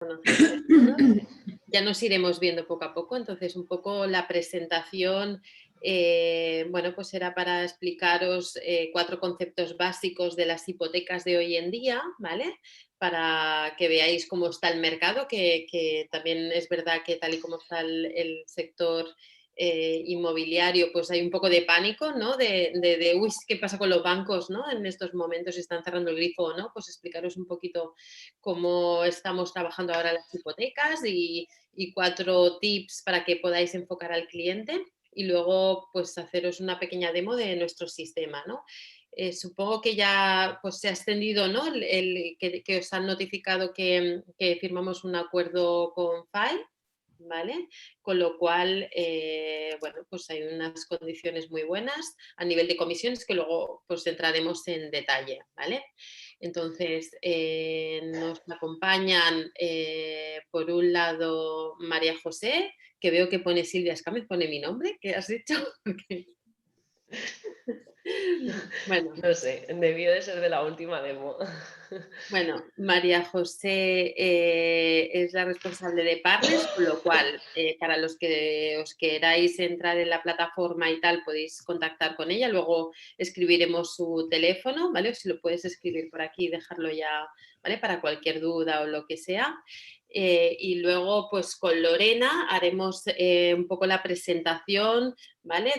conocemos todos. Ya nos iremos viendo poco a poco, entonces un poco la presentación, bueno, pues era para explicaros 4 conceptos básicos de las hipotecas de hoy en día, ¿vale? Para que veáis cómo está el mercado, que también es verdad que tal y como está el sector inmobiliario, pues hay un poco de pánico, ¿no? Uy, ¿qué pasa con los bancos, ¿no? En estos momentos, si están cerrando el grifo o no, pues explicaros un poquito cómo estamos trabajando ahora las hipotecas y 4 tips para que podáis enfocar al cliente y luego pues haceros una pequeña demo de nuestro sistema, ¿no? Supongo que ya pues, se ha extendido, ¿no? Que os han notificado que firmamos un acuerdo con FAI, ¿vale? Con lo cual, bueno, pues hay unas condiciones muy buenas a nivel de comisiones que luego pues entraremos en detalle, ¿vale? Entonces, nos acompañan por un lado María José, que veo que pone Silvia Escámez, pone mi nombre, ¿qué has dicho? Bueno. No sé, debió de ser de la última demo. Bueno, María José es la responsable de Partners, con lo cual, para los que os queráis entrar en la plataforma y tal, podéis contactar con ella. Luego escribiremos su teléfono, ¿vale? Si lo puedes escribir por aquí, dejarlo ya, ¿vale? Para cualquier duda o lo que sea. Y luego, pues con Lorena haremos un poco la presentación, ¿vale?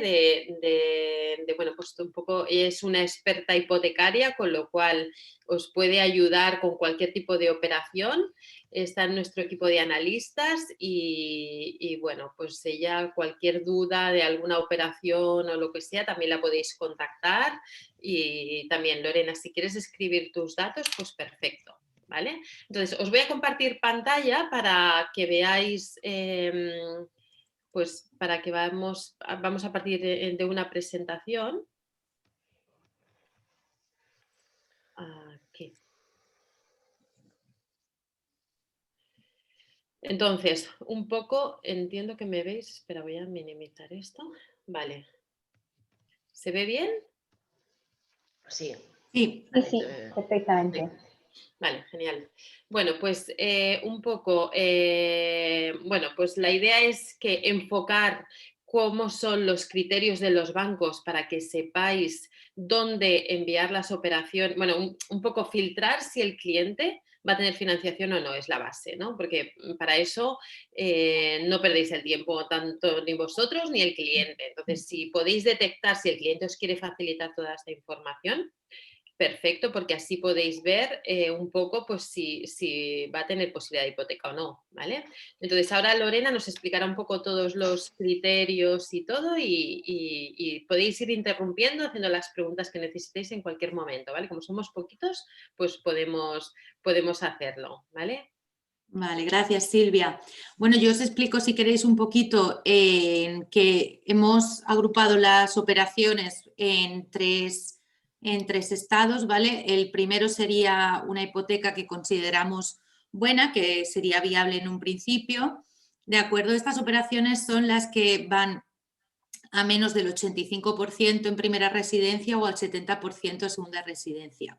Bueno, pues un poco, es una experta hipotecaria, con lo cual os puede ayudar con cualquier tipo de operación. Está en nuestro equipo de analistas y bueno, pues ella cualquier duda de alguna operación o lo que sea, también la podéis contactar. Y también, Lorena, si quieres escribir tus datos, pues perfecto, ¿vale? Entonces, os voy a compartir pantalla para que veáis, pues para que vamos a partir de una presentación. Aquí. Entonces, un poco, entiendo que me veis. Espera, voy a minimizar esto. Vale. ¿Se ve bien? Sí. Sí, sí, perfectamente. Vale, genial. Bueno, pues un poco, bueno, pues la idea es que enfocar cómo son los criterios de los bancos para que sepáis dónde enviar las operaciones, bueno, un poco filtrar si el cliente va a tener financiación o no, es la base, ¿no? Porque para eso no perdéis el tiempo tanto ni vosotros ni el cliente. Entonces, si podéis detectar si el cliente os quiere facilitar toda esta información, perfecto, porque así podéis ver un poco pues, si va a tener posibilidad de hipoteca o no, ¿vale? Entonces, ahora Lorena nos explicará un poco todos los criterios y todo y podéis ir interrumpiendo, haciendo las preguntas que necesitéis en cualquier momento, ¿vale? Como somos poquitos, pues podemos hacerlo, ¿vale? Vale, gracias Silvia. Bueno, yo os explico si queréis un poquito en que hemos agrupado las operaciones en tres estados, ¿vale? El primero sería una hipoteca que consideramos buena, que sería viable en un principio. De acuerdo, estas operaciones son las que van a menos del 85% en primera residencia o al 70% en segunda residencia.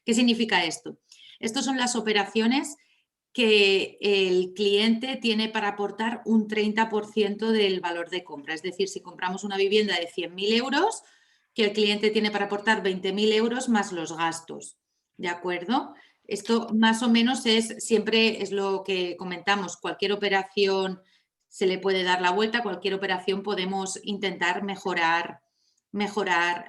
¿Qué significa esto? Estas son las operaciones que el cliente tiene para aportar un 30% del valor de compra. Es decir, si compramos una vivienda de 100.000 euros, que el cliente tiene para aportar 20.000 euros más los gastos. ¿De acuerdo? Esto más o menos siempre es lo que comentamos. Cualquier operación se le puede dar la vuelta, cualquier operación podemos intentar mejorar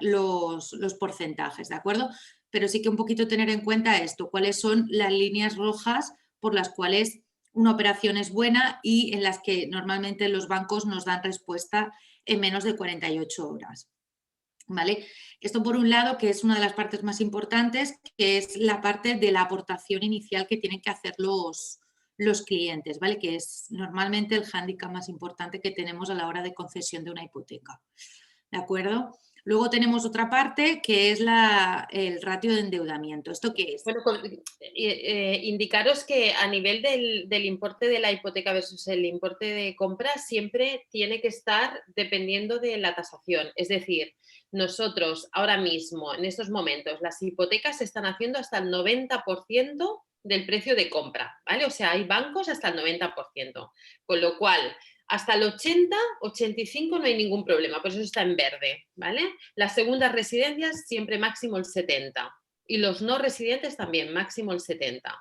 los porcentajes, ¿de acuerdo? Pero sí que un poquito tener en cuenta esto, cuáles son las líneas rojas por las cuales una operación es buena y en las que normalmente los bancos nos dan respuesta en menos de 48 horas. ¿Vale? Esto por un lado, que es una de las partes más importantes, que es la parte de la aportación inicial que tienen que hacer los clientes, ¿vale? Que es normalmente el hándicap más importante que tenemos a la hora de concesión de una hipoteca. ¿De acuerdo? Luego tenemos otra parte que es el ratio de endeudamiento. ¿Esto qué es? Bueno, indicaros que a nivel del importe de la hipoteca versus el importe de compra siempre tiene que estar dependiendo de la tasación. Es decir, nosotros ahora mismo, en estos momentos, las hipotecas se están haciendo hasta el 90% del precio de compra, ¿vale? O sea, hay bancos hasta el 90%, con lo cual hasta el 80, 85 no hay ningún problema, por eso está en verde, ¿vale? Las segundas residencias siempre máximo el 70 y los no residentes también máximo el 70.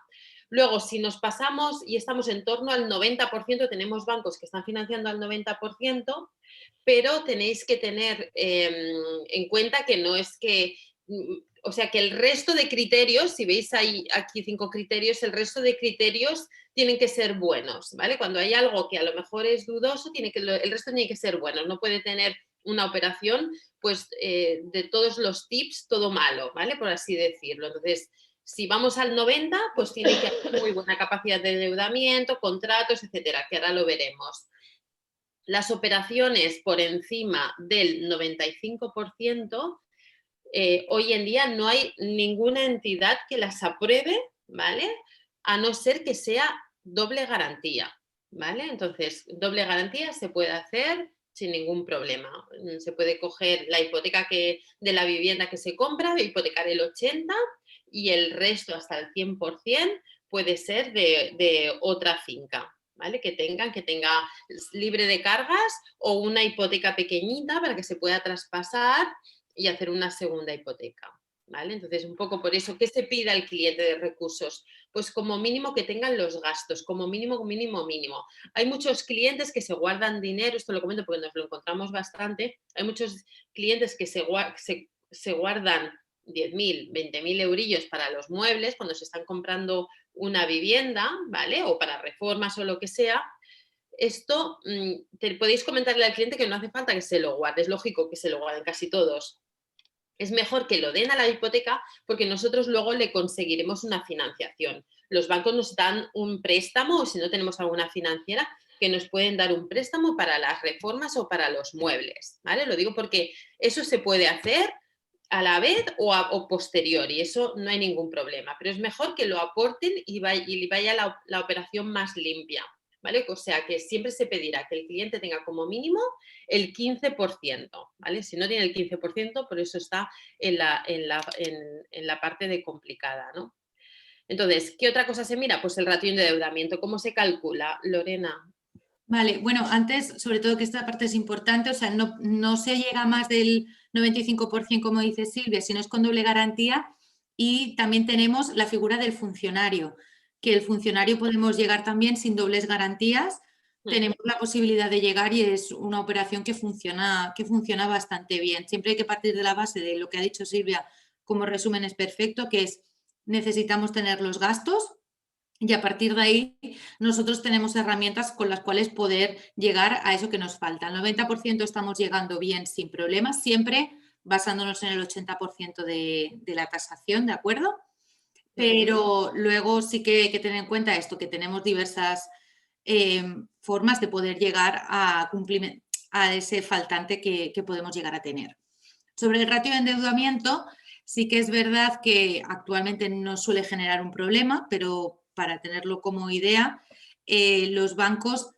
Luego, si nos pasamos y estamos en torno al 90%, tenemos bancos que están financiando al 90%, pero tenéis que tener en cuenta que no es que, o sea, que el resto de criterios, si veis aquí 5 criterios, el resto de criterios tienen que ser buenos, ¿vale? Cuando hay algo que a lo mejor es dudoso, el resto tiene que ser bueno, no puede tener una operación, pues, de todos los tips, todo malo, ¿vale? Por así decirlo. Entonces, si vamos al 90, pues tiene que haber muy buena capacidad de endeudamiento, contratos, etcétera, que ahora lo veremos. Las operaciones por encima del 95%, hoy en día no hay ninguna entidad que las apruebe, ¿vale? A no ser que sea doble garantía, ¿vale? Entonces, doble garantía se puede hacer sin ningún problema. Se puede coger la hipoteca de la vivienda que se compra, hipotecar el 80% y el resto hasta el 100% puede ser de otra finca, ¿vale? Que tenga libre de cargas o una hipoteca pequeñita para que se pueda traspasar y hacer una segunda hipoteca, ¿vale? Entonces, un poco por eso, ¿qué se pide al cliente de recursos? Pues como mínimo que tengan los gastos, como mínimo, mínimo, mínimo. Hay muchos clientes que se guardan dinero, esto lo comento porque nos lo encontramos bastante, hay muchos clientes que se guardan 10.000, 20.000 eurillos para los muebles cuando se están comprando una vivienda, ¿vale? O para reformas o lo que sea. Esto podéis comentarle al cliente que no hace falta que se lo guarde, es lógico que se lo guarden casi todos. Es mejor que lo den a la hipoteca porque nosotros luego le conseguiremos una financiación. Los bancos nos dan un préstamo o si no tenemos alguna financiera que nos pueden dar un préstamo para las reformas o para los muebles, ¿vale? Lo digo porque eso se puede hacer a la vez o posteriori, eso no hay ningún problema, pero es mejor que lo aporten y vaya la operación más limpia, ¿vale? O sea, que siempre se pedirá que el cliente tenga como mínimo el 15%, ¿vale? Si no tiene el 15%, por eso está en la parte de complicada, ¿no? Entonces, ¿qué otra cosa se mira? Pues el ratio de endeudamiento. ¿Cómo se calcula, Lorena? Vale, bueno, antes, sobre todo que esta parte es importante, o sea, no se llega más del 95% como dice Silvia, sino es con doble garantía y también tenemos la figura del funcionario, que el funcionario podemos llegar también sin dobles garantías, tenemos la posibilidad de llegar y es una operación que funciona bastante bien. Siempre hay que partir de la base de lo que ha dicho Silvia como resumen es perfecto, que es necesitamos tener los gastos. Y a partir de ahí, nosotros tenemos herramientas con las cuales poder llegar a eso que nos falta. El 90% estamos llegando bien sin problemas, siempre basándonos en el 80% de la tasación, ¿de acuerdo? Pero luego sí que hay que tener en cuenta esto, que tenemos diversas formas de poder llegar a ese faltante que podemos llegar a tener. Sobre el ratio de endeudamiento, sí que es verdad que actualmente no suele generar un problema, pero para tenerlo como idea, los bancos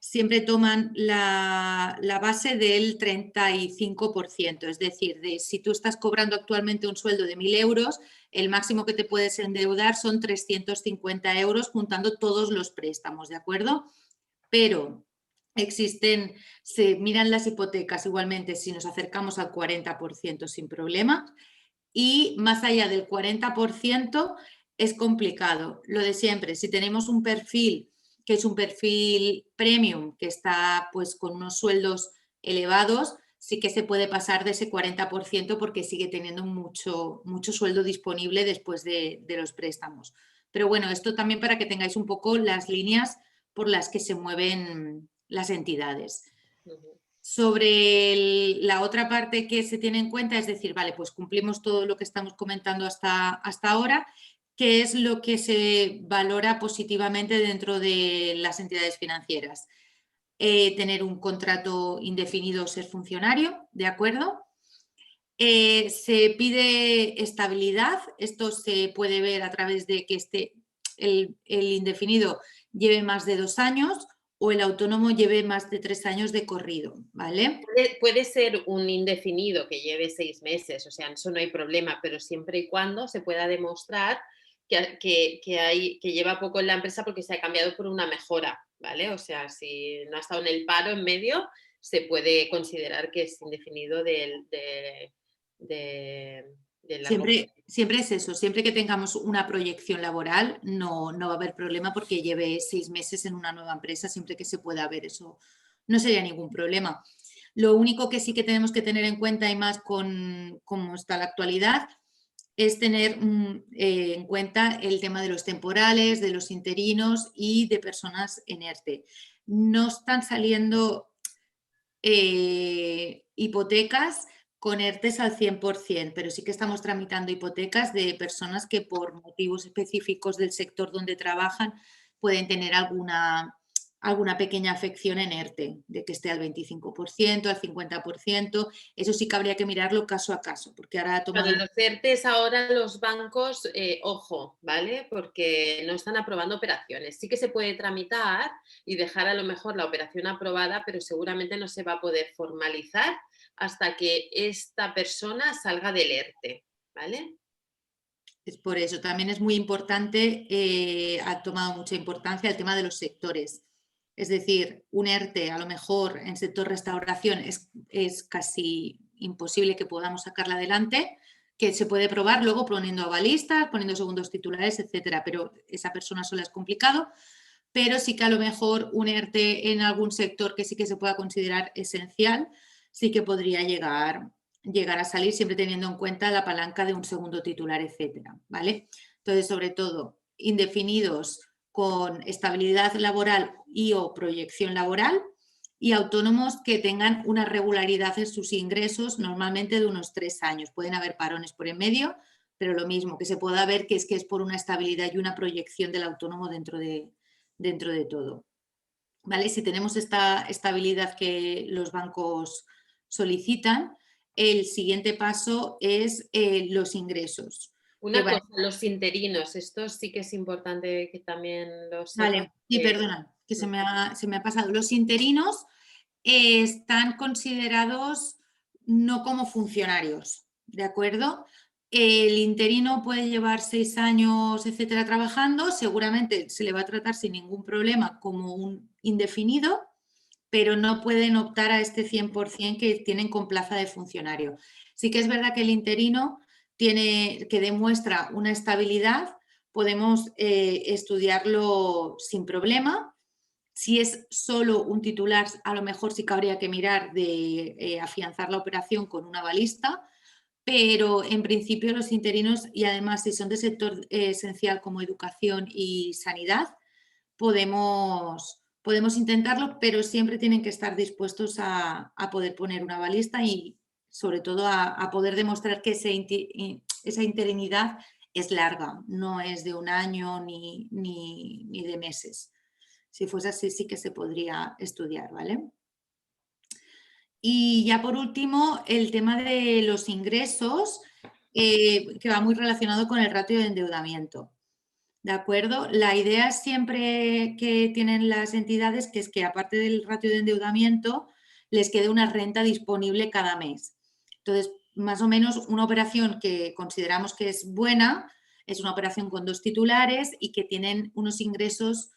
siempre toman la base del 35%, es decir, si tú estás cobrando actualmente un sueldo de 1.000 euros, el máximo que te puedes endeudar son 350 euros juntando todos los préstamos, ¿de acuerdo? Pero se miran las hipotecas igualmente si nos acercamos al 40% sin problema y más allá del 40% es complicado. Lo de siempre, si tenemos un perfil que es un perfil premium, que está pues con unos sueldos elevados, sí que se puede pasar de ese 40% porque sigue teniendo mucho sueldo disponible después de los préstamos. Pero bueno, esto también para que tengáis un poco las líneas por las que se mueven las entidades. Sobre la otra parte que se tiene en cuenta es decir, vale, pues cumplimos todo lo que estamos comentando hasta ahora, ¿qué es lo que se valora positivamente dentro de las entidades financieras? Tener un contrato indefinido o ser funcionario, ¿de acuerdo? Se pide estabilidad, esto se puede ver a través de que el indefinido lleve más de 2 años o el autónomo lleve más de 3 años de corrido, ¿vale? Puede ser un indefinido que lleve 6 meses, o sea, eso no hay problema, pero siempre y cuando se pueda demostrar que lleva poco en la empresa porque se ha cambiado por una mejora, ¿vale? O sea, si no ha estado en el paro en medio, se puede considerar que es indefinido de largo plazo. Siempre es eso, siempre que tengamos una proyección laboral no va a haber problema porque lleve 6 meses en una nueva empresa, siempre que se pueda ver eso, no sería ningún problema. Lo único que sí que tenemos que tener en cuenta, y más con cómo está la actualidad, es tener en cuenta el tema de los temporales, de los interinos y de personas en ERTE. No están saliendo hipotecas con ERTEs al 100%, pero sí que estamos tramitando hipotecas de personas que por motivos específicos del sector donde trabajan pueden tener alguna pequeña afección en ERTE, de que esté al 25%, al 50%. Eso sí que habría que mirarlo caso a caso, porque ahora ha tomado... Los ERTEs ahora los bancos, ojo, ¿vale? Porque no están aprobando operaciones. Sí que se puede tramitar y dejar a lo mejor la operación aprobada, pero seguramente no se va a poder formalizar hasta que esta persona salga del ERTE, ¿vale? Es por eso, también es muy importante, ha tomado mucha importancia el tema de los sectores. Es decir, un ERTE a lo mejor en sector restauración es casi imposible que podamos sacarla adelante, que se puede probar luego poniendo avalistas, poniendo segundos titulares, etcétera, pero esa persona sola es complicado. Pero sí que a lo mejor un ERTE en algún sector que sí que se pueda considerar esencial, sí que podría llegar a salir, siempre teniendo en cuenta la palanca de un segundo titular, etcétera, ¿vale? Entonces, sobre todo, indefinidos con estabilidad laboral y o proyección laboral, y autónomos que tengan una regularidad en sus ingresos, normalmente de unos 3 años. Pueden haber parones por en medio, pero lo mismo, que se pueda ver que es por una estabilidad y una proyección del autónomo dentro de todo. ¿Vale? Si tenemos esta estabilidad que los bancos solicitan, el siguiente paso es los ingresos. Una cosa, los interinos, esto sí que es importante que también lo sepan. Vale, sí, perdona, que se me ha pasado. Los interinos están considerados no como funcionarios, ¿de acuerdo? El interino puede llevar 6 años, etcétera, trabajando, seguramente se le va a tratar sin ningún problema como un indefinido, pero no pueden optar a este 100% que tienen con plaza de funcionario. Sí que es verdad que el interino que demuestra una estabilidad, podemos estudiarlo sin problema. Si es solo un titular, a lo mejor sí que habría que mirar de afianzar la operación con una balista, pero en principio los interinos, y además si son de sector esencial como educación y sanidad, podemos intentarlo, pero siempre tienen que estar dispuestos a poder poner una balista y sobre todo a poder demostrar que esa interinidad es larga, no es de un año ni de meses. Si fuese así, sí que se podría estudiar, ¿vale? Y ya por último, el tema de los ingresos, que va muy relacionado con el ratio de endeudamiento. ¿De acuerdo? La idea siempre que tienen las entidades que es que aparte del ratio de endeudamiento les quede una renta disponible cada mes. Entonces, más o menos una operación que consideramos que es buena es una operación con 2 titulares y que tienen unos ingresos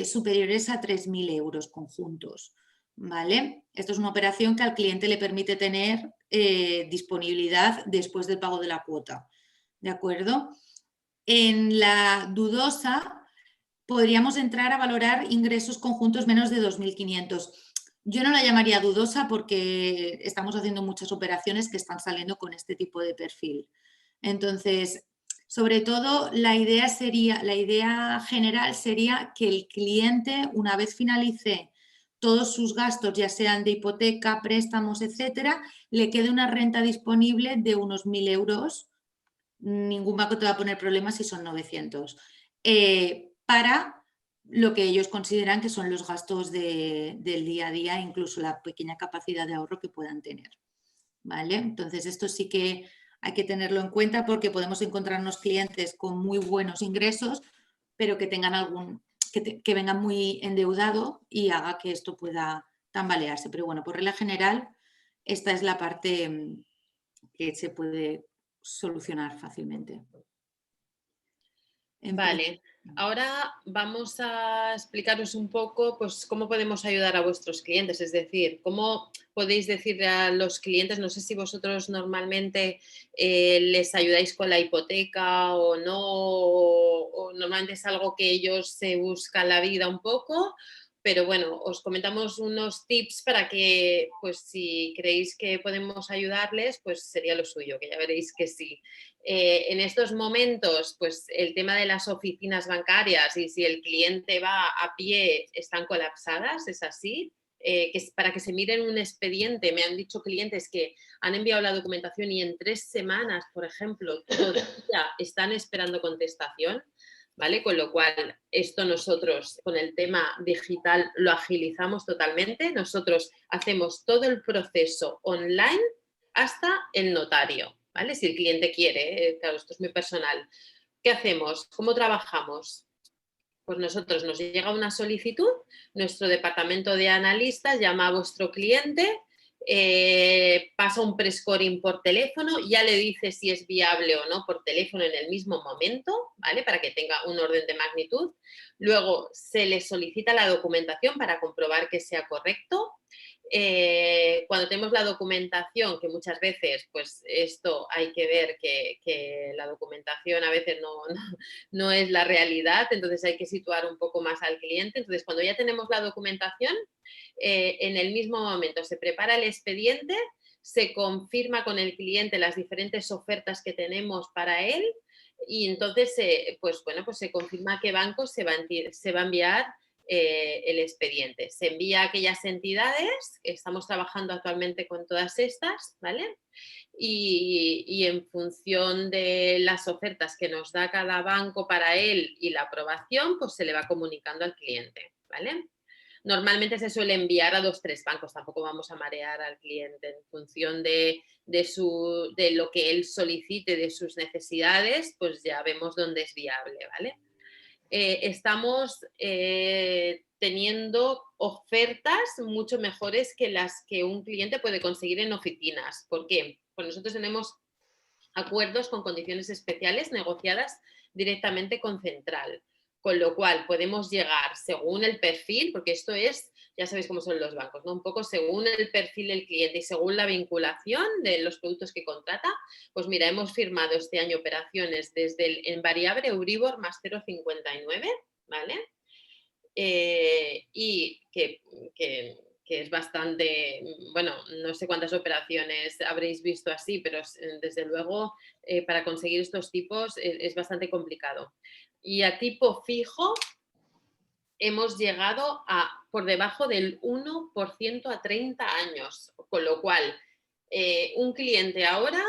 superiores a 3.000 euros conjuntos. ¿Vale? Esto es una operación que al cliente le permite tener disponibilidad después del pago de la cuota. ¿De acuerdo? En la dudosa podríamos entrar a valorar ingresos conjuntos menos de 2.500. Yo no la llamaría dudosa porque estamos haciendo muchas operaciones que están saliendo con este tipo de perfil. Entonces, sobre todo, la idea general sería que el cliente, una vez finalice todos sus gastos, ya sean de hipoteca, préstamos, etcétera, le quede una renta disponible de unos 1.000 euros. Ningún banco te va a poner problemas si son 900. Para lo que ellos consideran que son los gastos del día a día, incluso la pequeña capacidad de ahorro que puedan tener. ¿Vale? Entonces, esto sí que hay que tenerlo en cuenta porque podemos encontrarnos clientes con muy buenos ingresos, pero que tengan que vengan muy endeudado y haga que esto pueda tambalearse. Pero bueno, por regla general, esta es la parte que se puede solucionar fácilmente. Vale, ahora vamos a explicaros un poco pues, cómo podemos ayudar a vuestros clientes, es decir, cómo podéis decirle a los clientes, no sé si vosotros normalmente les ayudáis con la hipoteca o no, o normalmente es algo que ellos se buscan la vida un poco, pero bueno, os comentamos unos tips para que, pues si creéis que podemos ayudarles, pues sería lo suyo, que ya veréis que sí. En estos momentos, pues el tema de las oficinas bancarias y si el cliente va a pie están colapsadas, es así. Que es para que se miren un expediente, me han dicho clientes que han enviado la documentación y en 3 semanas, por ejemplo, todavía están esperando contestación, ¿vale? Con lo cual, esto nosotros con el tema digital lo agilizamos totalmente. Nosotros hacemos todo el proceso online hasta el notario, ¿vale? Si el cliente quiere, claro, esto es muy personal. ¿Qué hacemos? ¿Cómo trabajamos? Pues nosotros nos llega una solicitud, nuestro departamento de analistas llama a vuestro cliente, pasa un prescoring por teléfono, ya le dice si es viable o no por teléfono en el mismo momento, ¿vale? Para que tenga un orden de magnitud. Luego se le solicita la documentación para comprobar que sea correcto. Cuando tenemos la documentación, que muchas veces, pues esto hay que ver que la documentación a veces no es la realidad, entonces hay que situar un poco más al cliente. Entonces, cuando ya tenemos la documentación, en el mismo momento se prepara el expediente, se confirma con el cliente las diferentes ofertas que tenemos para él y entonces, pues bueno, pues se confirma a qué banco se va a enviar el expediente. Se envía a aquellas entidades, estamos trabajando actualmente con todas estas, ¿vale? Y en función de las ofertas que nos da cada banco para él y la aprobación, pues se le va comunicando al cliente, ¿vale? Normalmente se suele enviar a 2 o 3 bancos, tampoco vamos a marear al cliente en función de lo que él solicite, de sus necesidades, pues ya vemos dónde es viable, ¿vale? Estamos teniendo ofertas mucho mejores que las que un cliente puede conseguir en oficinas. ¿Por qué? Pues nosotros tenemos acuerdos con condiciones especiales negociadas directamente con Central, con lo cual podemos llegar según el perfil, porque esto es, ya sabéis cómo son los bancos, ¿no? Un poco según el perfil del cliente y según la vinculación de los productos que contrata, pues mira, hemos firmado este año operaciones desde en variable Euribor más 0,59, ¿vale? Y que es bastante, bueno, no sé cuántas operaciones habréis visto así, pero desde luego para conseguir estos tipos es bastante complicado. Y a tipo fijo hemos llegado a por debajo del 1% a 30 años, con lo cual un cliente ahora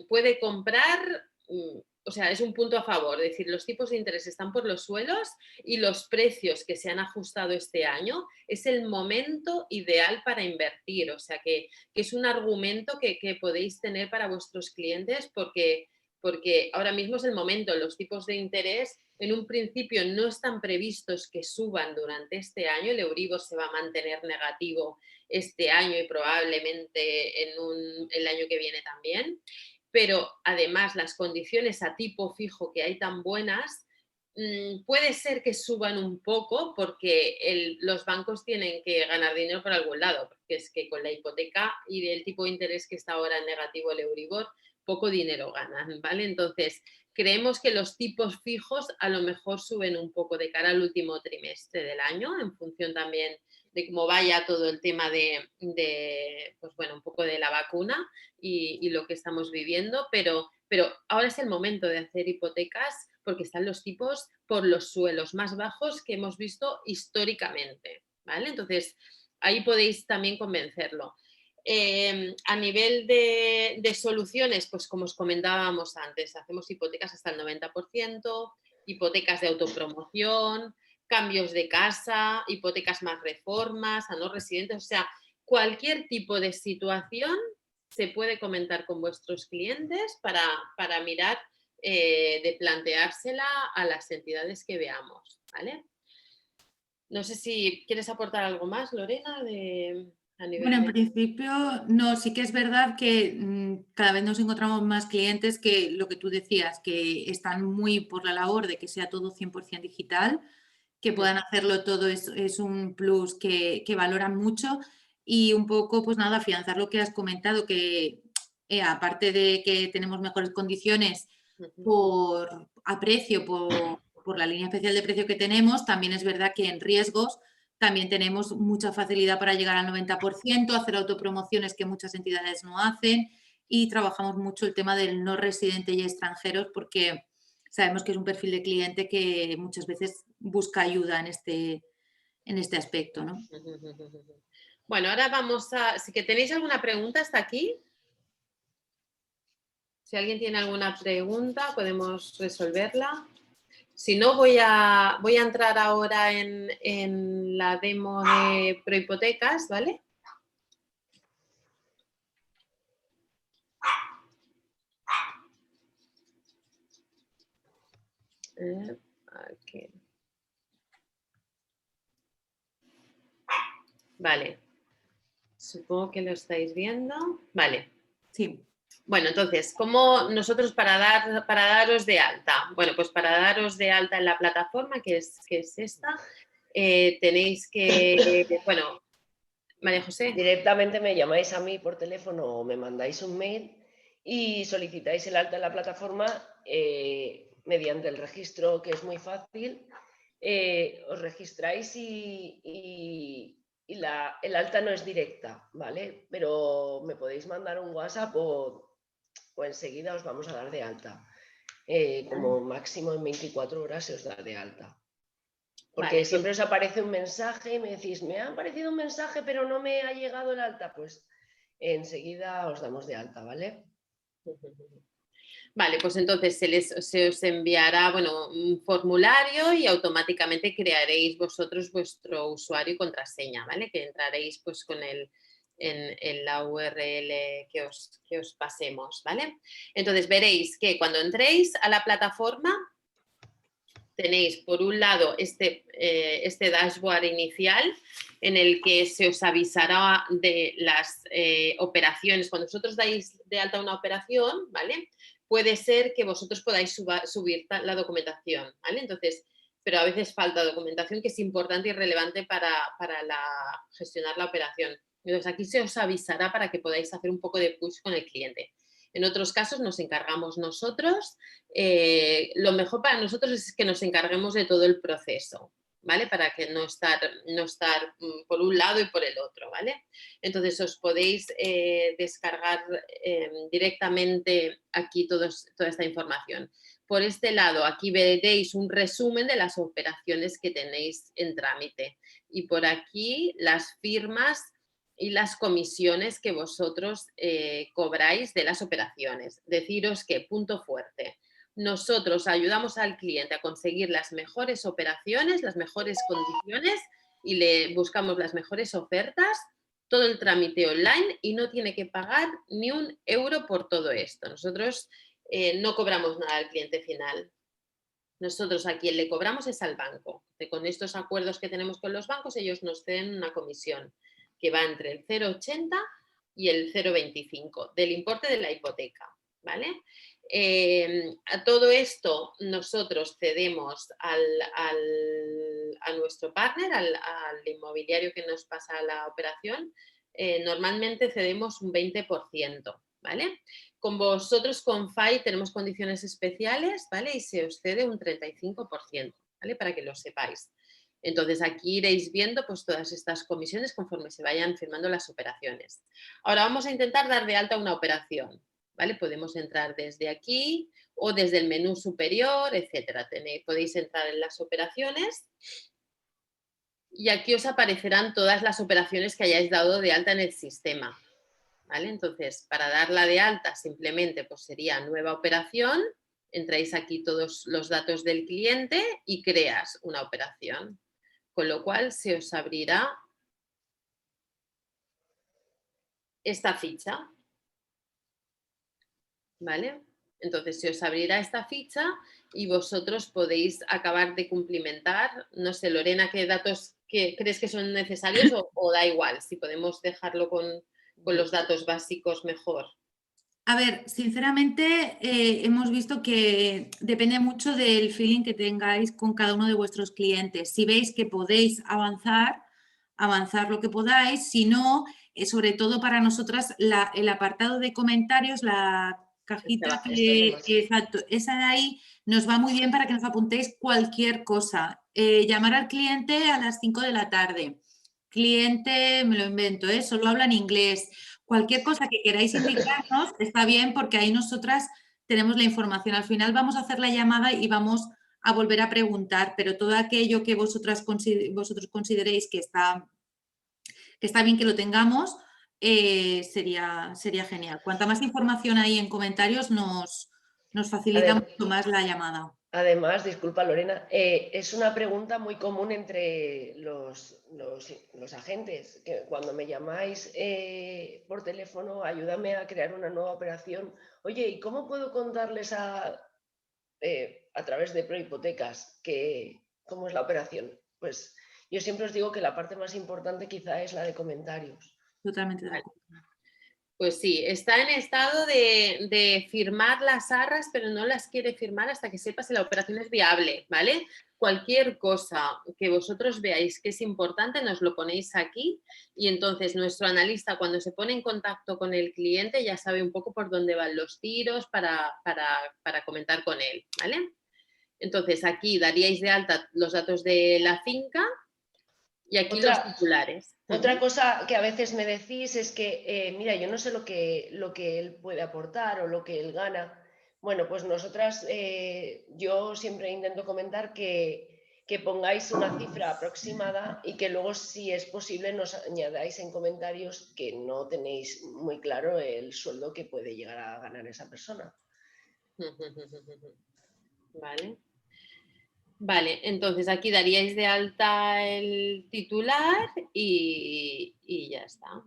puede comprar, o sea, es un punto a favor, es decir, los tipos de interés están por los suelos y los precios que se han ajustado este año es el momento ideal para invertir, o sea, que es un argumento que podéis tener para vuestros clientes porque ahora mismo es el momento, los tipos de interés en un principio no están previstos que suban durante este año, el Euribor se va a mantener negativo este año y probablemente el año que viene también, pero además las condiciones a tipo fijo que hay tan buenas, puede ser que suban un poco porque los bancos tienen que ganar dinero por algún lado, porque es que con la hipoteca y el tipo de interés que está ahora en negativo el Euribor, poco dinero ganan, ¿vale? Entonces, creemos que los tipos fijos a lo mejor suben un poco de cara al último trimestre del año, en función también de cómo vaya todo el tema pues bueno, un poco de la vacuna y lo que estamos viviendo, pero ahora es el momento de hacer hipotecas porque están los tipos por los suelos más bajos que hemos visto históricamente, ¿vale? Entonces, ahí podéis también convencerlo. A nivel de soluciones, pues como os comentábamos antes, hacemos hipotecas hasta el 90%, hipotecas de autopromoción, cambios de casa, hipotecas más reformas, a no residentes, o sea, cualquier tipo de situación se puede comentar con vuestros clientes para mirar de planteársela a las entidades que veamos, ¿vale? No sé si quieres aportar algo más, Lorena, de... a nivel Bueno, en de... principio no, sí que es verdad que cada vez nos encontramos más clientes que lo que tú decías, que están muy por la labor de que sea todo 100% digital, que puedan hacerlo todo es un plus que valoran mucho y un poco, pues nada, afianzar lo que has comentado, que aparte de que tenemos mejores condiciones a precio, por la línea especial de precio que tenemos, también es verdad que en riesgos también tenemos mucha facilidad para llegar al 90%, hacer autopromociones que muchas entidades no hacen y trabajamos mucho el tema del no residente y extranjeros porque sabemos que es un perfil de cliente que muchas veces busca ayuda en este aspecto, ¿no? Bueno, ahora vamos a... Si que tenéis alguna pregunta hasta aquí. Si alguien tiene alguna pregunta, podemos resolverla. Si no, voy a entrar ahora en la demo de Prohipotecas, ¿vale? Aquí. Vale. Supongo que lo estáis viendo. Vale. Sí. Bueno, entonces, ¿cómo nosotros para daros de alta? Bueno, pues para daros de alta en la plataforma, que es esta, tenéis que, bueno, María José. Directamente me llamáis a mí por teléfono o me mandáis un mail y solicitáis el alta en la plataforma mediante el registro, que es muy fácil. Os registráis y el alta no es directa, ¿vale? Pero me podéis mandar un WhatsApp o enseguida os vamos a dar de alta. Como máximo en 24 horas se os da de alta. Porque Vale, siempre os aparece un mensaje y me decís, me ha aparecido un mensaje pero no me ha llegado el alta. Pues enseguida os damos de alta, ¿vale? Vale, pues entonces se os enviará, bueno, un formulario y automáticamente crearéis vosotros vuestro usuario y contraseña, ¿vale? Que entraréis pues con en la URL que os pasemos, ¿vale? Entonces veréis que cuando entréis a la plataforma tenéis por un lado este dashboard inicial en el que se os avisará de las operaciones. Cuando vosotros dais de alta una operación, ¿vale? Puede ser que vosotros podáis subir la documentación, ¿vale? Entonces, pero a veces falta documentación que es importante y relevante para gestionar la operación. Entonces, aquí se os avisará para que podáis hacer un poco de push con el cliente. En otros casos nos encargamos nosotros. Lo mejor para nosotros es que nos encarguemos de todo el proceso, ¿vale? Para que no estar por un lado y por el otro, ¿vale? Entonces os podéis descargar directamente aquí toda esta información. Por este lado, aquí veréis un resumen de las operaciones que tenéis en trámite. Y por aquí las firmas y las comisiones que vosotros cobráis de las operaciones. Deciros que, punto fuerte, nosotros ayudamos al cliente a conseguir las mejores operaciones, las mejores condiciones y le buscamos las mejores ofertas, todo el trámite online y no tiene que pagar ni un euro por todo esto. Nosotros no cobramos nada al cliente final. Nosotros a quien le cobramos es al banco. Con estos acuerdos que tenemos con los bancos, ellos nos ceden una comisión que va entre el 0,80 y el 0,25 del importe de la hipoteca, ¿vale? A todo esto nosotros cedemos a nuestro partner, al inmobiliario que nos pasa la operación, normalmente cedemos un 20%, ¿vale? Con vosotros, con FAI, tenemos condiciones especiales, ¿vale? Y se os cede un 35%, ¿vale? Para que lo sepáis. Entonces, aquí iréis viendo pues, todas estas comisiones conforme se vayan firmando las operaciones. Ahora vamos a intentar dar de alta una operación, ¿vale? Podemos entrar desde aquí o desde el menú superior, etcétera. Podéis entrar en las operaciones y aquí os aparecerán todas las operaciones que hayáis dado de alta en el sistema, ¿vale? Entonces, para darla de alta simplemente pues sería nueva operación, entráis aquí todos los datos del cliente y creas una operación. Con lo cual se os abrirá esta ficha, ¿vale? Entonces se os abrirá esta ficha y vosotros podéis acabar de cumplimentar. No sé, Lorena, ¿qué datos crees que son necesarios o da igual? Si podemos dejarlo con los datos básicos mejor. A ver, sinceramente hemos visto que depende mucho del feeling que tengáis con cada uno de vuestros clientes. Si veis que podéis avanzar lo que podáis. Si no, sobre todo para nosotras, el apartado de comentarios, la cajita exacto, esa de ahí nos va muy bien para que nos apuntéis cualquier cosa. Llamar al cliente a las 5 de la tarde. Cliente, me lo invento, solo habla en inglés. Cualquier cosa que queráis indicarnos está bien porque ahí nosotras tenemos la información. Al final vamos a hacer la llamada y vamos a volver a preguntar, pero todo aquello que vosotros consideréis que está bien que lo tengamos, sería genial. Cuanta más información hay en comentarios nos facilita mucho más la llamada. Además, disculpa Lorena, es una pregunta muy común entre los agentes, que cuando me llamáis por teléfono, ayúdame a crear una nueva operación. Oye, ¿y cómo puedo contarles a través de Prohipotecas cómo es la operación? Pues yo siempre os digo que la parte más importante quizá es la de comentarios. Totalmente de acuerdo. Pues sí, está en estado de firmar las arras, pero no las quiere firmar hasta que sepa si la operación es viable, ¿vale? Cualquier cosa que vosotros veáis que es importante, nos lo ponéis aquí y entonces nuestro analista, cuando se pone en contacto con el cliente, ya sabe un poco por dónde van los tiros para comentar con él, ¿vale? Entonces aquí daríais de alta los datos de la finca y aquí los titulares. Otra cosa que a veces me decís es que, mira, yo no sé lo que él puede aportar o lo que él gana. Bueno, pues nosotras, yo siempre intento comentar que pongáis una cifra aproximada y que luego, si es posible, nos añadáis en comentarios que no tenéis muy claro el sueldo que puede llegar a ganar esa persona. Vale, entonces aquí daríais de alta el titular y ya está.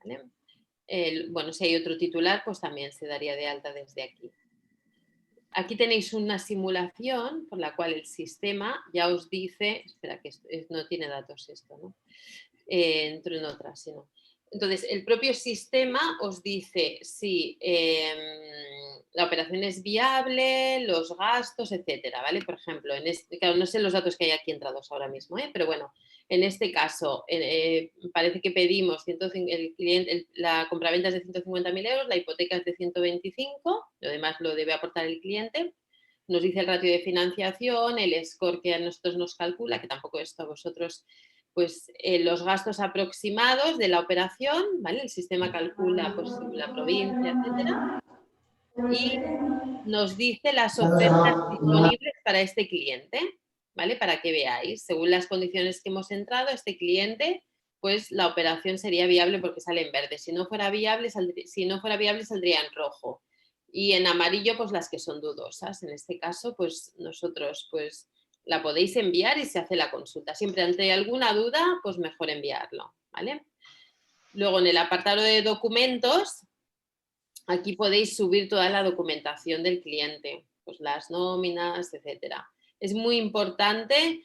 ¿Vale? Bueno, si hay otro titular, pues también se daría de alta desde aquí. Aquí tenéis una simulación por la cual el sistema ya os dice, espera que no tiene datos esto, ¿no? Entro en otra, si no. Entonces, el propio sistema os dice si la operación es viable, los gastos, etcétera, ¿vale? Por ejemplo, claro, no sé los datos que hay aquí entrados ahora mismo, pero bueno, en este caso parece que pedimos la compraventa es de 150.000 euros, la hipoteca es de 125, lo demás lo debe aportar el cliente. Nos dice el ratio de financiación, el score que a nosotros nos calcula, que tampoco esto a vosotros, pues los gastos aproximados de la operación, ¿vale? El sistema calcula pues, la provincia, etcétera, y nos dice las ofertas disponibles para este cliente, ¿vale? Para que veáis, según las condiciones que hemos entrado, este cliente, pues la operación sería viable porque sale en verde. Si no fuera viable, saldría en rojo. Y en amarillo, pues las que son dudosas. En este caso, pues nosotros, pues la podéis enviar y se hace la consulta. Siempre ante alguna duda, pues mejor enviarlo, ¿vale? Luego en el apartado de documentos, aquí podéis subir toda la documentación del cliente, pues las nóminas, etcétera. Es muy importante,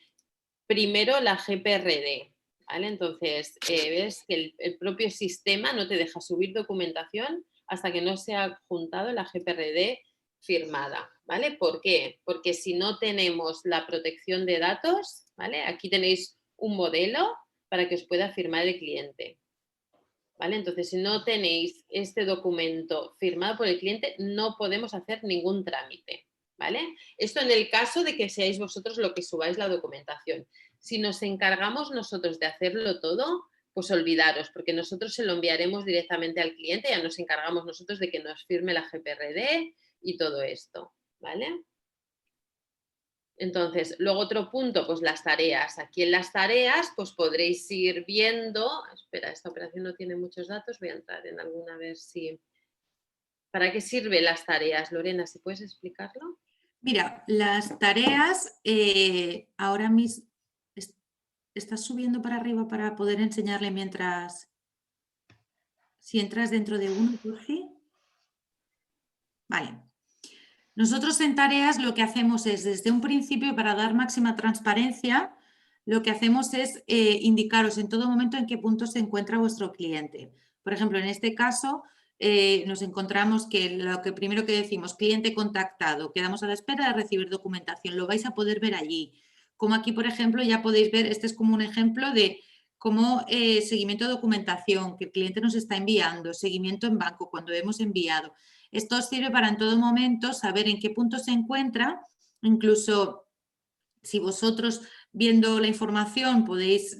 primero, la GPRD, ¿vale? Entonces, ves que el propio sistema no te deja subir documentación hasta que no se ha adjuntado la GPRD firmada, ¿vale? ¿Por qué? Porque si no tenemos la protección de datos, ¿vale? Aquí tenéis un modelo para que os pueda firmar el cliente, ¿vale? Entonces, si no tenéis este documento firmado por el cliente, no podemos hacer ningún trámite, ¿vale? Esto en el caso de que seáis vosotros lo que subáis la documentación. Si nos encargamos nosotros de hacerlo todo, pues olvidaros, porque nosotros se lo enviaremos directamente al cliente, ya nos encargamos nosotros de que nos firme la GPRD y todo esto, ¿vale? Entonces, luego otro punto, pues las tareas. Aquí en las tareas, pues podréis ir viendo, espera, esta operación no tiene muchos datos, voy a entrar en alguna a ver si... ¿Para qué sirven las tareas, Lorena? ¿Si puedes explicarlo? Mira, las tareas ahora mismo... ¿Estás subiendo para arriba para poder enseñarle mientras... Si entras dentro de uno, por fin? Vale. Nosotros en tareas lo que hacemos es, desde un principio, para dar máxima transparencia, lo que hacemos es indicaros en todo momento en qué punto se encuentra vuestro cliente. Por ejemplo, en este caso, nos encontramos que lo que primero que decimos, cliente contactado, quedamos a la espera de recibir documentación, lo vais a poder ver allí. Como aquí, por ejemplo, ya podéis ver, este es como un ejemplo de cómo seguimiento de documentación que el cliente nos está enviando, seguimiento en banco cuando hemos enviado. Esto os sirve para en todo momento saber en qué punto se encuentra, incluso si vosotros viendo la información podéis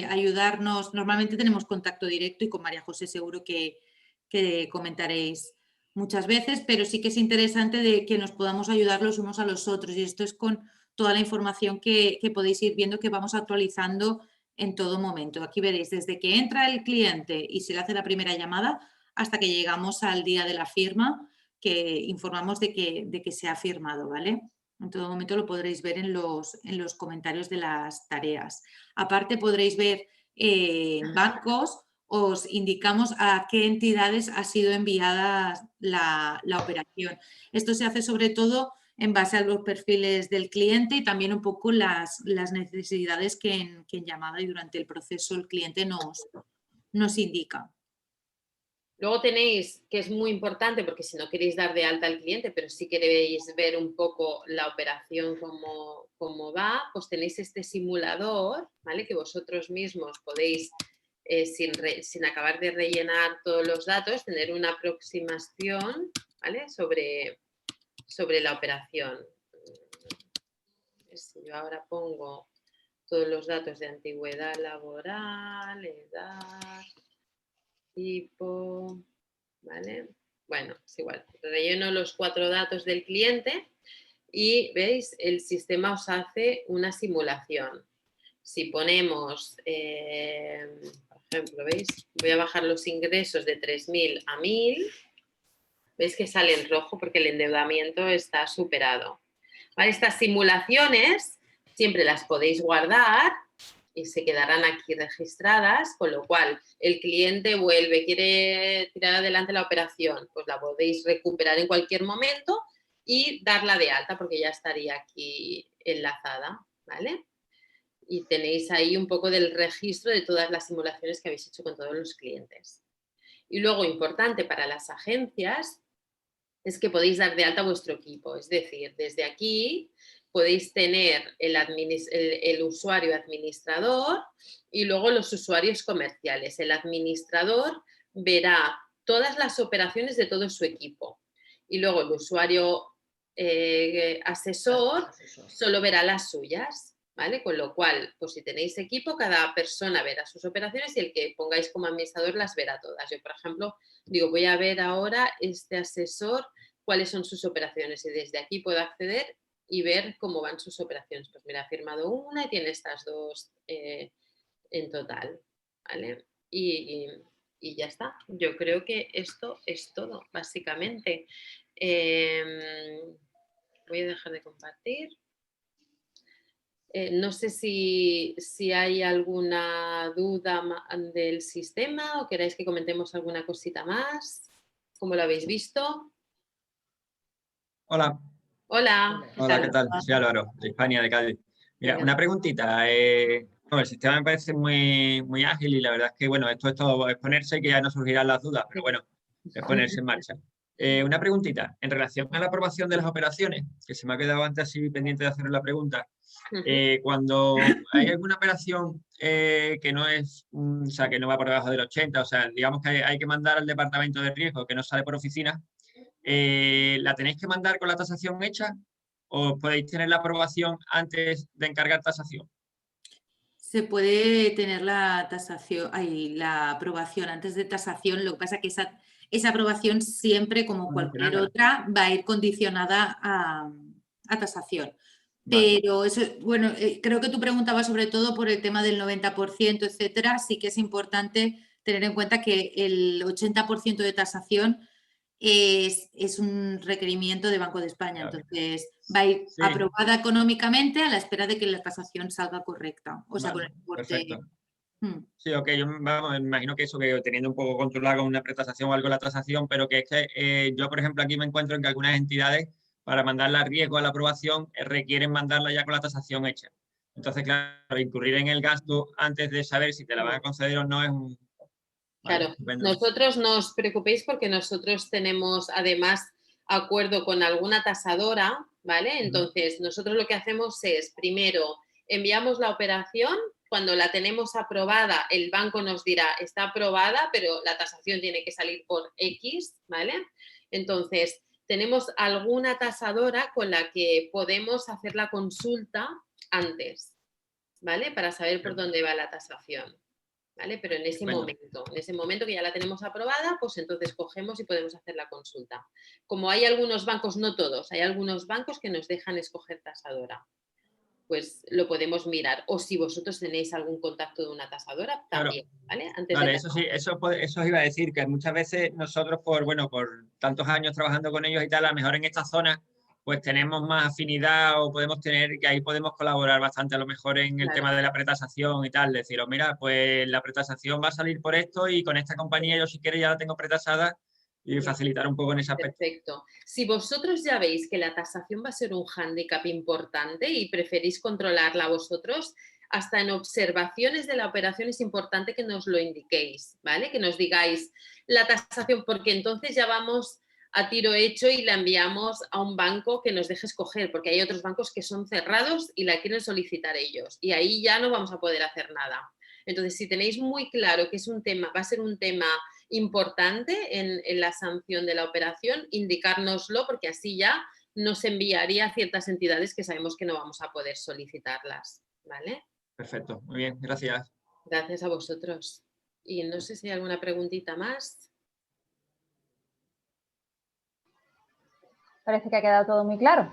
ayudarnos. Normalmente tenemos contacto directo y con María José seguro que comentaréis muchas veces, pero sí que es interesante de que nos podamos ayudar los unos a los otros, y esto es con toda la información que podéis ir viendo que vamos actualizando en todo momento. Aquí veréis desde que entra el cliente y se le hace la primera llamada hasta que llegamos al día de la firma, que informamos de que se ha firmado, ¿vale? En todo momento lo podréis ver en los comentarios de las tareas. Aparte podréis ver bancos, os indicamos a qué entidades ha sido enviada la operación. Esto se hace sobre todo en base a los perfiles del cliente y también un poco las necesidades que en llamada y durante el proceso el cliente nos indica. Luego tenéis, que es muy importante, porque si no queréis dar de alta al cliente, pero si queréis ver un poco la operación cómo va, pues tenéis este simulador, ¿vale? Que vosotros mismos podéis, sin acabar de rellenar todos los datos, tener una aproximación, ¿vale? Sobre la operación. Si yo ahora pongo todos los datos de antigüedad laboral, edad, tipo, ¿vale? Bueno, es igual, relleno los 4 datos del cliente y, ¿veis? El sistema os hace una simulación. Si ponemos, por ejemplo, ¿veis? Voy a bajar los ingresos de 3.000 a 1.000, ¿veis que sale en rojo porque el endeudamiento está superado? ¿Vale? Estas simulaciones siempre las podéis guardar y se quedarán aquí registradas, con lo cual el cliente vuelve, quiere tirar adelante la operación, pues la podéis recuperar en cualquier momento y darla de alta porque ya estaría aquí enlazada, ¿vale? Y tenéis ahí un poco del registro de todas las simulaciones que habéis hecho con todos los clientes. Y luego, importante para las agencias, es que podéis dar de alta vuestro equipo, es decir, desde aquí podéis tener el usuario administrador y luego los usuarios comerciales. El administrador verá todas las operaciones de todo su equipo y luego el usuario asesor solo verá las suyas, ¿vale? Con lo cual, pues si tenéis equipo, cada persona verá sus operaciones y el que pongáis como administrador las verá todas. Yo, por ejemplo, digo, voy a ver ahora este asesor cuáles son sus operaciones y desde aquí puedo acceder y ver cómo van sus operaciones. Pues mira, ha firmado una y tiene estas 2 en total, ¿vale? Y ya está. Yo creo que esto es todo, básicamente. Voy a dejar de compartir. No sé si hay alguna duda del sistema o queráis que comentemos alguna cosita más. ¿Cómo lo habéis visto? Hola. Hola. Hola, ¿qué tal? Soy Álvaro, de Hispania, de Cádiz. Mira, una preguntita. El sistema me parece muy, muy ágil y la verdad es que, bueno, esto es todo exponerse y que ya no surgirán las dudas, pero bueno, es ponerse en marcha. Una preguntita. En relación a la aprobación de las operaciones, que se me ha quedado antes así pendiente de hacer la pregunta, cuando hay alguna operación que no es, o sea, que no va por debajo del 80, o sea, digamos que hay que mandar al departamento de riesgo que no sale por oficina, ¿la tenéis que mandar con la tasación hecha o podéis tener la aprobación antes de encargar tasación? Se puede tener la tasación, la aprobación antes de tasación, lo que pasa es que esa aprobación siempre, como cualquier otra, va a ir condicionada a tasación. Vale. Pero eso, bueno, creo que tú preguntabas sobre todo por el tema del 90%, etcétera. Sí que es importante tener en cuenta que el 80% de tasación es un requerimiento de Banco de España. Claro. Entonces, va a ir aprobada económicamente a la espera de que la tasación salga correcta. O sea, con el importe. Perfecto. Sí, ok, yo me imagino que eso, que teniendo un poco controlado con una pretasación o algo la tasación, pero que es que yo, por ejemplo, aquí me encuentro en que algunas entidades, para mandarla a riesgo a la aprobación, requieren mandarla ya con la tasación hecha. Entonces, claro, incurrir en el gasto antes de saber si te la van a conceder o no es un... Claro, estupendo. nosotros no os preocupéis porque nosotros tenemos además acuerdo con alguna tasadora, ¿vale? Entonces, nosotros lo que hacemos es, primero, enviamos la operación, cuando la tenemos aprobada, el banco nos dirá, está aprobada, pero la tasación tiene que salir por X, ¿vale? Entonces, tenemos alguna tasadora con la que podemos hacer la consulta antes, ¿vale? Para saber por dónde va la tasación. ¿Vale? Pero en ese momento que ya la tenemos aprobada, pues entonces cogemos y podemos hacer la consulta. Como hay algunos bancos, no todos, hay algunos bancos que nos dejan escoger tasadora, pues lo podemos mirar. O si vosotros tenéis algún contacto de una tasadora, también, ¿vale? Vale, eso sí, eso os iba a decir, que muchas veces nosotros por tantos años trabajando con ellos y tal, a lo mejor en esta zona pues tenemos más afinidad o podemos tener, que ahí podemos colaborar bastante a lo mejor en el tema de la pretasación y tal, deciros, mira, pues la pretasación va a salir por esto y con esta compañía yo si quiero ya la tengo pretasada y facilitar un poco en ese aspecto. Perfecto. Si vosotros ya veis que la tasación va a ser un hándicap importante y preferís controlarla vosotros, hasta en observaciones de la operación es importante que nos lo indiquéis, ¿vale? Que nos digáis la tasación, porque entonces ya vamos a tiro hecho y la enviamos a un banco que nos deje escoger, porque hay otros bancos que son cerrados y la quieren solicitar ellos y ahí ya no vamos a poder hacer nada. Entonces, si tenéis muy claro que es un tema, va a ser un tema importante en la sanción de la operación, indicárnoslo, porque así ya nos enviaría a ciertas entidades que sabemos que no vamos a poder solicitarlas, ¿vale? Perfecto, muy bien, gracias. Gracias a vosotros. Y no sé si hay alguna preguntita más. Parece que ha quedado todo muy claro.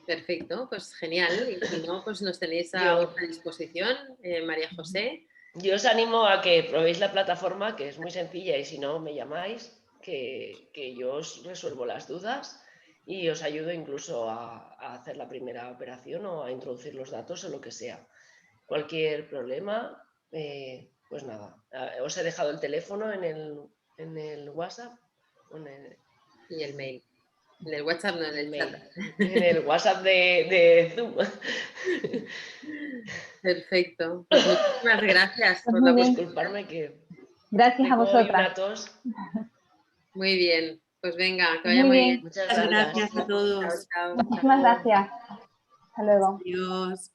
Perfecto, pues genial. Y si no, pues nos tenéis a vuestra disposición, María José. Yo os animo a que probéis la plataforma, que es muy sencilla, y si no, me llamáis, que yo os resuelvo las dudas y os ayudo incluso a hacer la primera operación o a introducir los datos o lo que sea. Cualquier problema, pues nada. Os he dejado el teléfono en el WhatsApp. Y el mail. En el WhatsApp, no en el chat. En el WhatsApp de Zoom. Perfecto. Pues muchísimas gracias por Muy bien. Disculparme que... Gracias a vosotras. Muy bien. Pues venga, que vaya Muy muy bien. bien. Muchas gracias a todos. Chao, chao. Muchísimas gracias. Hasta luego. Adiós.